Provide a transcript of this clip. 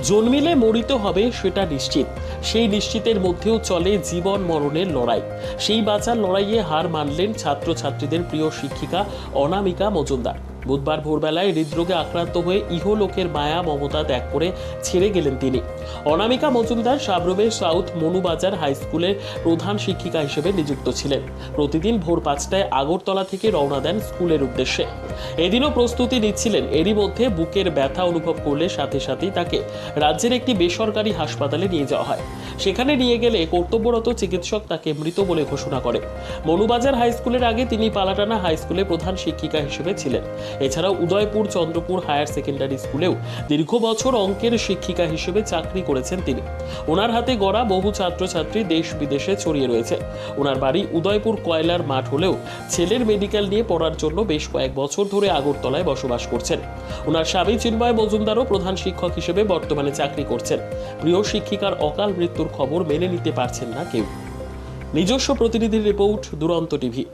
জন্মিলে মরিতে হবে সেটা নিশ্চিত, সেই নিশ্চিতের মধ্যেও চলে জীবন মরণের লড়াই। সেই বাঁচার লড়াইয়ে হার মানলেন ছাত্রছাত্রীদের প্রিয় শিক্ষিকা অনামিকা মজুমদার। বুধবার ভোরবেলায় হৃদরোগে আক্রান্ত হয়ে ইহলোকের মায়া মমতা ত্যাগ করে ছেড়ে গেলেন তিনি। অনামিকা মজুমদার সাবরুমের সাউথ মনুবাজার হাই স্কুলের প্রধান শিক্ষিকা হিসেবে নিযুক্ত ছিলেন। প্রতিদিন ভোর 5টায় আগরতলা থেকে রওনা দেন স্কুলের উদ্দেশ্যে। এদিনও প্রস্তুতি নিচ্ছিলেন। এরই মধ্যে বুকের ব্যথা অনুভব করলে সাথে সাথেই তাকে রাজ্যের একটি বেসরকারি হাসপাতালে নিয়ে যাওয়া হয়। সেখানে নিয়ে গেলে কর্তব্যরত চিকিৎসক তাকে মৃত বলে ঘোষণা করে। মনুবাজার হাই স্কুলের আগে তিনি পালাটানা হাই স্কুলে প্রধান শিক্ষিকা হিসেবে ছিলেন। এছাড়াও উদয়পুর চন্দ্রপুর হায়ার সেকেন্ডারি স্কুলেও দীর্ঘ বছর অঙ্কের শিক্ষিকা হিসেবে চাকরি করেছেন তিনি। ওনার হাতে গড়া বহু ছাত্রছাত্রী দেশ বিদেশে ছড়িয়ে রয়েছে। ওনার বাড়ি উদয়পুর কয়লার মাঠ হলেও ছেলের মেডিকেল নিয়ে পড়ার জন্য বেশ কয়েক বছর ধরে আগরতলায় বসবাস করছেন। ওনার স্বামী চিন্ময় মজুমদারও প্রধান শিক্ষক হিসেবে বর্তমানে চাকরি করছেন। প্রিয় শিক্ষিকার অকাল মৃত্যুর খবর মেনে নিতে পারছেন না কেউ। নিজস্ব প্রতিনিধির রিপোর্ট, দুরন্ত টিভি।